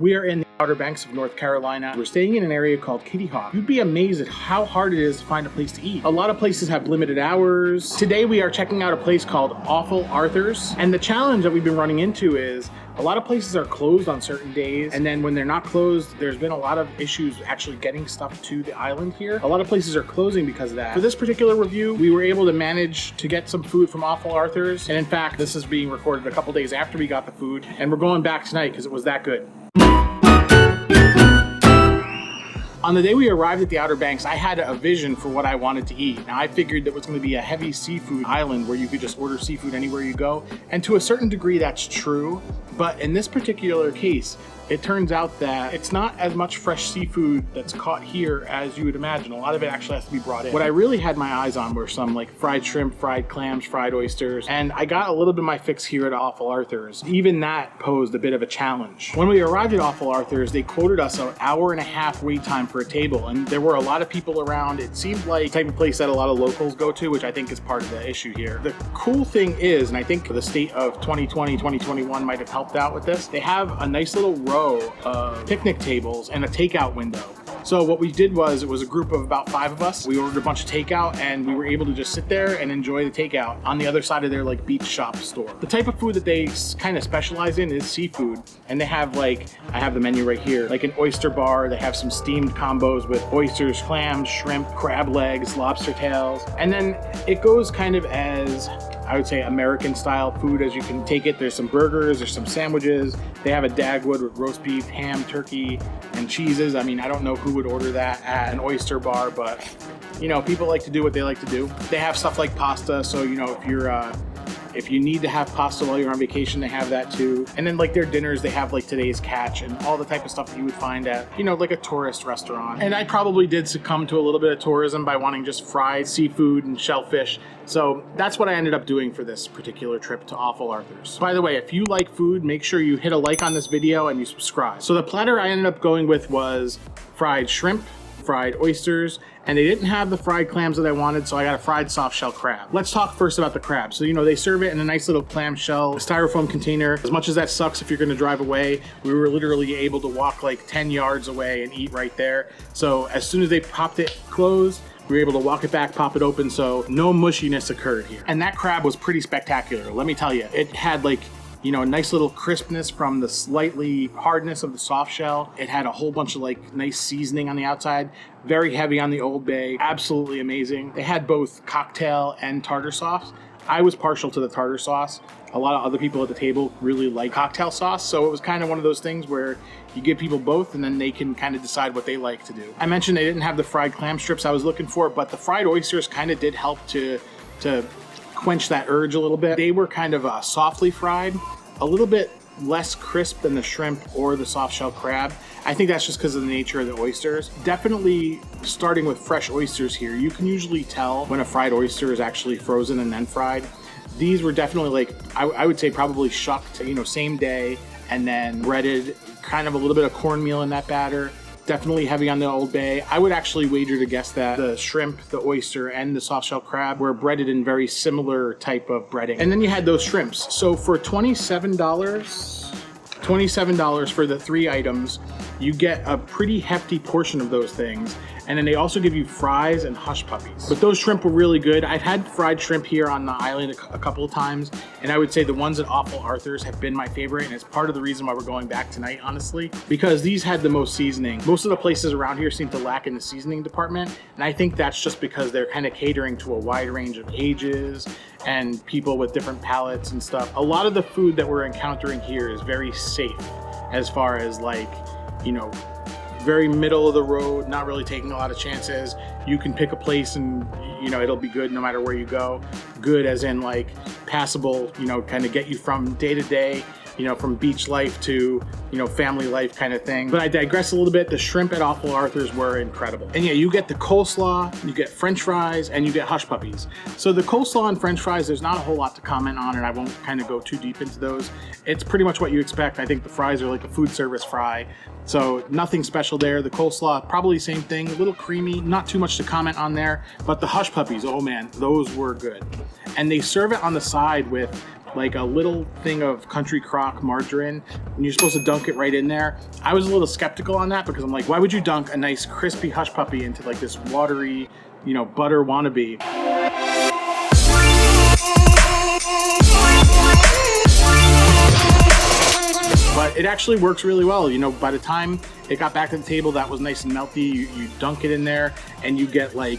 We are in the Outer Banks of North Carolina. We're staying in an area called Kitty Hawk. You'd be amazed at how hard it is to find a place to eat. A lot of places have limited hours. Today we are checking out a place called Awful Arthur's. And the challenge that we've been running into is a lot of places are closed on certain days, and then when they're not closed, there's been a lot of issues actually getting stuff to the island here. A lot of places are closing because of that. For this particular review, we were able to manage to get some food from Awful Arthur's, and in fact, this is being recorded a couple days after we got the food, and we're going back tonight because it was that good. On the day we arrived at the Outer Banks, I had a vision for what I wanted to eat. Now, I figured that it was going to be a heavy seafood island where you could just order seafood anywhere you go. And to a certain degree, that's true. But in this particular case, it turns out that it's not as much fresh seafood that's caught here as you would imagine. A lot of it actually has to be brought in. What I really had my eyes on were some like fried shrimp, fried clams, fried oysters, and I got a little bit of my fix here at Awful Arthur's. Even that posed a bit of a challenge. When we arrived at Awful Arthur's, they quoted us an hour and a half wait time for a table, and there were a lot of people around. It seemed like the type of place that a lot of locals go to, which I think is part of the issue here. The cool thing is, and I think the state of 2020, 2021 might have helped out with this, they have a nice little row of picnic tables and a takeout window. So what we did was, it was a group of about 5 of us. We ordered a bunch of takeout and we were able to just sit there and enjoy the takeout on the other side of their like beach shop store. The type of food that they kind of specialize in is seafood. And they have like, I have the menu right here, like an oyster bar. They have some steamed combos with oysters, clams, shrimp, crab legs, lobster tails. And then it goes kind of as, I would say, American style food as you can take it. There's some burgers, there's some sandwiches. They have a Dagwood with roast beef, ham, turkey, and cheeses. I mean, I don't know who would order that at an oyster bar, but you know, people like to do what they like to do. They have stuff like pasta, so you know, if you need to have pasta while you're on vacation, they have that too. And then like their dinners, they have like today's catch and all the type of stuff that you would find at, you know, like a tourist restaurant. And I probably did succumb to a little bit of tourism by wanting just fried seafood and shellfish. So that's what I ended up doing for this particular trip to Awful Arthur's. By the way, if you like food, make sure you hit a like on this video and you subscribe. So the platter I ended up going with was fried shrimp, fried oysters, and they didn't have the fried clams that I wanted, so I got a fried soft shell crab. Let's talk first about the crab. So, you know, they serve it in a nice little clamshell styrofoam container. As much as that sucks if you're gonna drive away, we were literally able to walk like 10 yards away and eat right there. So as soon as they popped it closed, we were able to walk it back, pop it open, so no mushiness occurred here. And that crab was pretty spectacular, let me tell you. It had like, you know, a nice little crispness from the slightly hardness of the soft shell. It had a whole bunch of like nice seasoning on the outside, very heavy on the Old Bay, absolutely amazing. They had both cocktail and tartar sauce. I was partial to the tartar sauce. A lot of other people at the table really like cocktail sauce, so it was kind of one of those things where you give people both and then they can kind of decide what they like to do. I mentioned they didn't have the fried clam strips I was looking for, but the fried oysters kind of did help to quench that urge a little bit. They were kind of softly fried, a little bit less crisp than the shrimp or the soft shell crab. I think that's just because of the nature of the oysters. Definitely starting with fresh oysters here, you can usually tell when a fried oyster is actually frozen and then fried. These were definitely like, I would say probably shucked, you know, same day and then breaded, kind of a little bit of cornmeal in that batter. Definitely heavy on the Old Bay. I would actually wager to guess that the shrimp, the oyster, and the soft shell crab were breaded in very similar type of breading. And then you had those shrimps. So for $27 for the 3 items, you get a pretty hefty portion of those things. And then they also give you fries and hush puppies. But those shrimp were really good. I've had fried shrimp here on the island a couple of times, and I would say the ones at Awful Arthur's have been my favorite, and it's part of the reason why we're going back tonight, honestly, because these had the most seasoning. Most of the places around here seem to lack in the seasoning department, and I think that's just because they're kind of catering to a wide range of ages and people with different palates and stuff. A lot of the food that we're encountering here is very safe as far as like, you know, very middle of the road, not really taking a lot of chances. You can pick a place and, you know, it'll be good no matter where you go. Good as in like passable, you know, kind of get you from day to day, you know, from beach life to, you know, family life kind of thing. But I digress a little bit. The shrimp at Awful Arthur's were incredible. And yeah, you get the coleslaw, you get French fries, and you get hush puppies. So the coleslaw and French fries, there's not a whole lot to comment on, and I won't kind of go too deep into those. It's pretty much what you expect. I think the fries are like a food service fry. So nothing special there. The coleslaw, probably same thing, a little creamy, not too much to comment on there. But the hush puppies, oh man, those were good. And they serve it on the side with like a little thing of country crock margarine, and you're supposed to dunk it right in there. I was a little skeptical on that because I'm like, why would you dunk a nice crispy hush puppy into like this watery, you know, butter wannabe? But it actually works really well. You know, by the time it got back to the table, that was nice and melty. You dunk it in there and you get like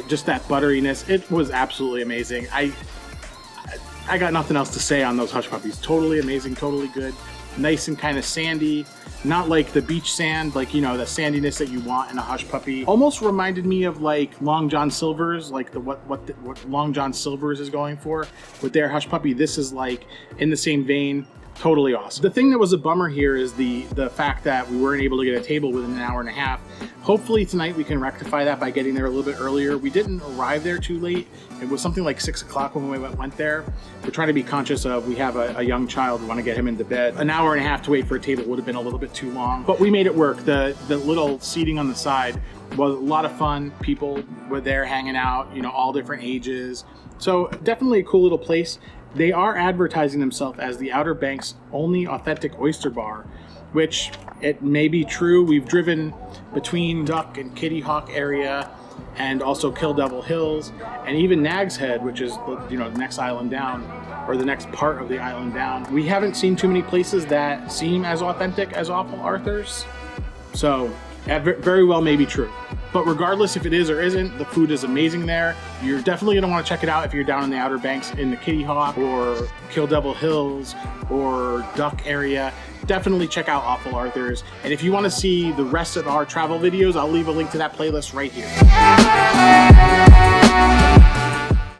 just that butteriness. It was absolutely amazing. I got nothing else to say on those hush puppies. Totally amazing, totally good. Nice and kind of sandy, not like the beach sand, like, you know, the sandiness that you want in a hush puppy. Almost reminded me of like Long John Silver's, like what Long John Silver's is going for with their hush puppy. This is like in the same vein. Totally awesome. The thing that was a bummer here is the fact that we weren't able to get a table within an hour and a half. Hopefully tonight we can rectify that by getting there a little bit earlier. We didn't arrive there too late. It was something like 6 o'clock when we went there. We're trying to be conscious of, we have a young child, we want to get him into bed. An hour and a half to wait for a table would have been a little bit too long, but we made it work. The little seating on the side was a lot of fun. People were there hanging out, you know, all different ages. So definitely a cool little place. They are advertising themselves as the Outer Banks' only authentic oyster bar, which it may be true. We've driven between Duck and Kitty Hawk area and also Kill Devil Hills and even Nag's Head, which is, you know, the next island down, or the next part of the island down. We haven't seen too many places that seem as authentic as Awful Arthur's. So that very well may be true. But regardless if it is or isn't, the food is amazing there. You're definitely gonna wanna check it out if you're down in the Outer Banks in the Kitty Hawk or Kill Devil Hills or Duck area. Definitely check out Awful Arthur's. And if you wanna see the rest of our travel videos, I'll leave a link to that playlist right here.